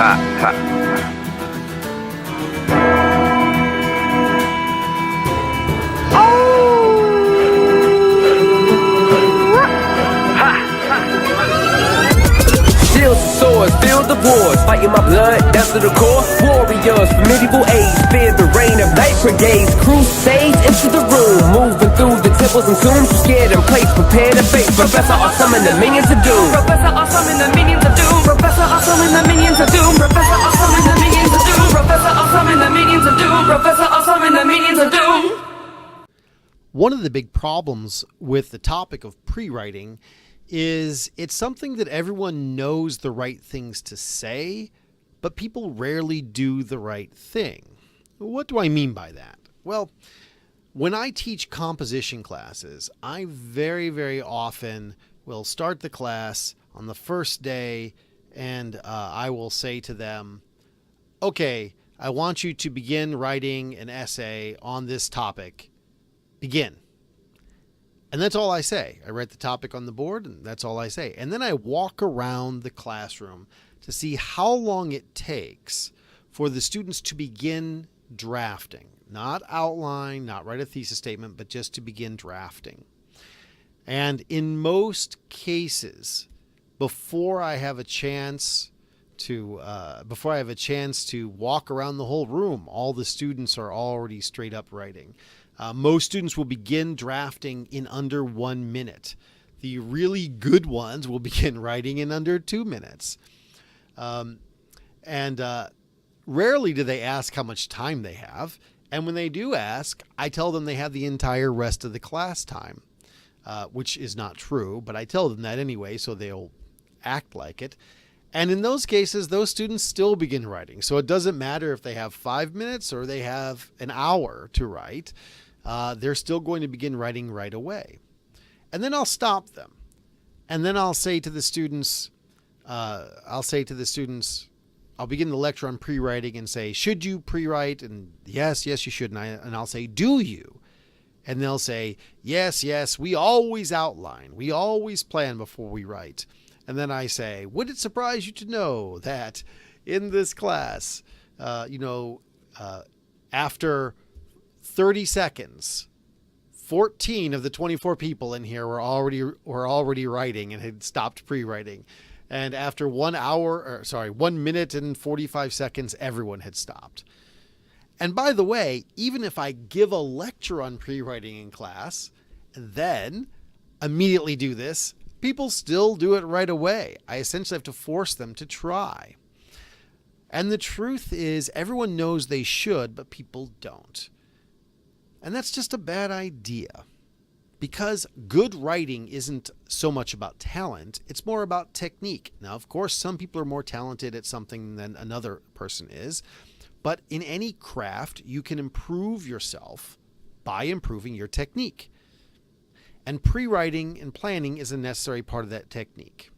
Shields and swords, feel the wars, fighting my blood down to the core. Warriors from medieval age, fear the reign of night brigades. Crusades into the room, moving through the temples and tombs. Scared and placed, prepare to face Professor Awesome and the minions of doom. Professor Awesome and the minions of doom. Professor Awesome and the minions of doom. Professor Awesome and the minions of doom. Professor Awesome and the minions of doom. Professor Awesome and the minions of doom. One of the big problems with the topic of pre-writing is it's something that everyone knows the right things to say, but people rarely do the right thing. What do I mean by that? Well, when I teach composition classes, I very often will start the class on the first day and I will say to them, okay, I want you to begin writing an essay on this topic. Begin. And that's all I say. I write the topic on the board and that's all I say. And then I walk around the classroom to see how long it takes for the students to begin drafting. Not outline, not write a thesis statement, but just to begin drafting. And in most cases, before I have a chance to walk around the whole room, all the students are already straight up writing. Most students will begin drafting in under 1 minute. The really good ones will begin writing in under 2 minutes. Rarely do they ask how much time they have. And when they do ask, I tell them they have the entire rest of the class time, which is not true, but I tell them that anyway, so they'll act like it. And in those cases, those students still begin writing. So it doesn't matter if they have 5 minutes or they have an hour to write. They're still going to begin writing right away. And then I'll stop them. And then I'll say to the students, I'll begin the lecture on pre-writing and say, should you pre-write? And yes, you should. And I'll say, do you? And they'll say, yes, we always outline. We always plan before we write. And then I say, would it surprise you to know that in this class, after 30 seconds, 14 of the 24 people in here were already writing and had stopped pre-writing. And after 1 minute and 45 seconds, everyone had stopped. And by the way, even if I give a lecture on pre-writing in class, and then immediately do this, people still do it right away. I essentially have to force them to try. And the truth is, everyone knows they should, but people don't. And that's just a bad idea. Because good writing isn't so much about talent, it's more about technique. Now, of course, some people are more talented at something than another person is. But in any craft, you can improve yourself by improving your technique. And pre-writing and planning is a necessary part of that technique.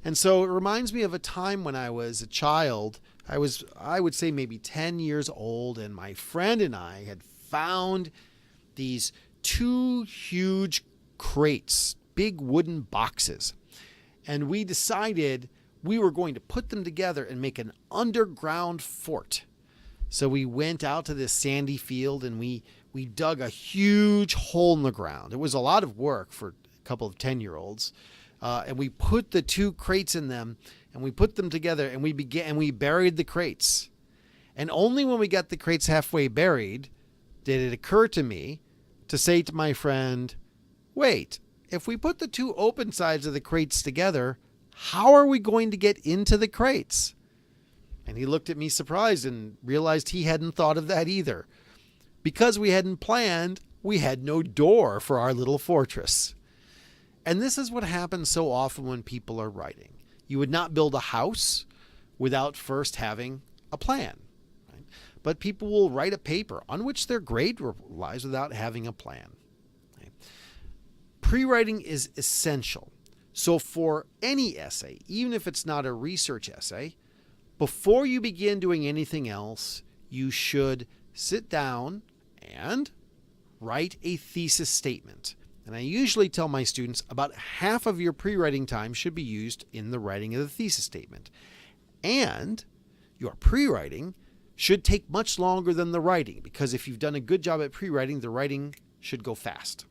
And so it reminds me of a time when I was a child. I would say maybe 10 years old, and my friend and I had found these 2 huge crates, big wooden boxes. And we decided we were going to put them together and make an underground fort. So we went out to this sandy field and we dug a huge hole in the ground. It was a lot of work for a couple of 10-year-olds. And we put the 2 crates in them and we put them together and we buried the crates. And only when we got the crates halfway buried did it occur to me to say to my friend, wait, if we put the 2 open sides of the crates together, how are we going to get into the crates? And he looked at me surprised and realized he hadn't thought of that either. Because we hadn't planned, we had no door for our little fortress. And this is what happens so often when people are writing. You would not build a house without first having a plan. Right? But people will write a paper on which their grade lies without having a plan. Right? Pre-writing is essential. So for any essay, even if it's not a research essay, before you begin doing anything else, you should sit down and write a thesis statement. And I usually tell my students about half of your pre-writing time should be used in the writing of the thesis statement. And Your pre-writing should take much longer than the writing, because if you've done a good job at pre-writing, the writing should go fast.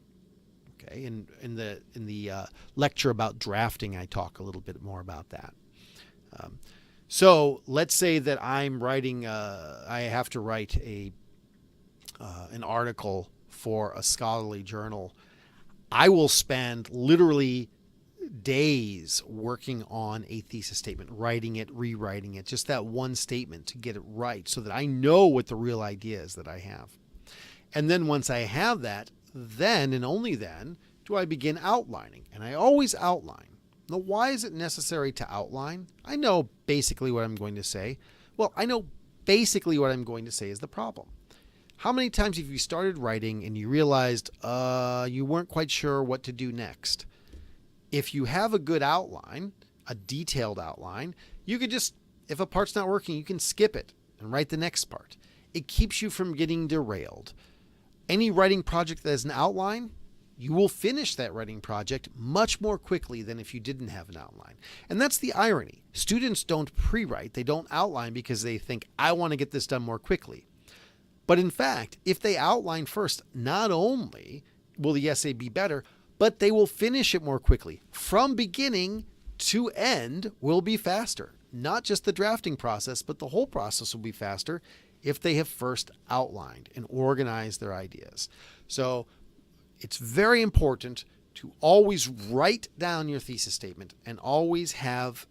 Okay, and in the lecture about drafting, I talk a little bit more about that. So let's say that I'm writing, I have to write an article for a scholarly journal. I will spend literally days working on a thesis statement, writing it, rewriting it, just that one statement to get it right so that I know what the real idea is that I have. And then once I have that, then and only then do I begin outlining. And I always outline. Now, why is it necessary to outline? I know basically what I'm going to say. Well, I know basically what I'm going to say is the problem. How many times have you started writing and you realized you weren't quite sure what to do next? If you have a good outline, a detailed outline, you could just, if a part's not working, you can skip it and write the next part. It keeps you from getting derailed. Any writing project that has an outline, you will finish that writing project much more quickly than if you didn't have an outline. And that's the irony. Students don't pre-write, they don't outline because they think, I want to get this done more quickly. But in fact, if they outline first, not only will the essay be better, but they will finish it more quickly. From beginning to end will be faster. Not just the drafting process, but the whole process will be faster if they have first outlined and organized their ideas. So it's very important to always write down your thesis statement and always have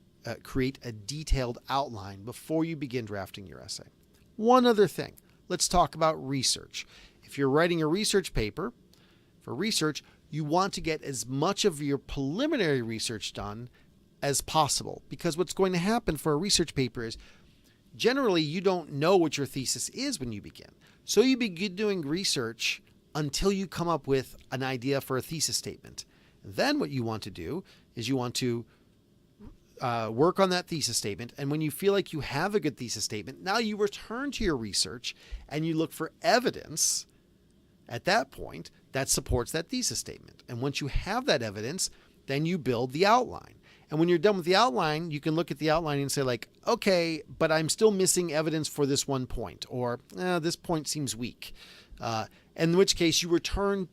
create a detailed outline before you begin drafting your essay. One other thing, let's talk about research. If you're writing a research paper, for research, you want to get as much of your preliminary research done as possible, because what's going to happen for a research paper is generally you don't know what your thesis is when you begin. So you begin doing research until you come up with an idea for a thesis statement. Then what you want to do is you want to work on that thesis statement. And when you feel like you have a good thesis statement, now you return to your research and you look for evidence at that point that supports that thesis statement. And once you have that evidence, then you build the outline. And when you're done with the outline, you can look at the outline and say like, okay, but I'm still missing evidence for this one point, or this point seems weak. In which case you return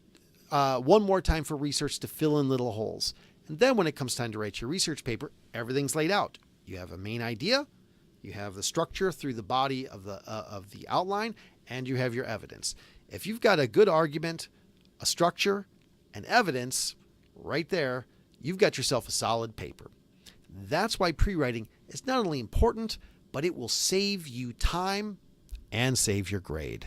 one more time for research to fill in little holes. And then when it comes time to write your research paper, everything's laid out. You have a main idea, you have the structure through the body of the outline, and you have your evidence. If you've got a good argument, a structure, and evidence right there, you've got yourself a solid paper. That's why pre-writing is not only important, but it will save you time and save your grade.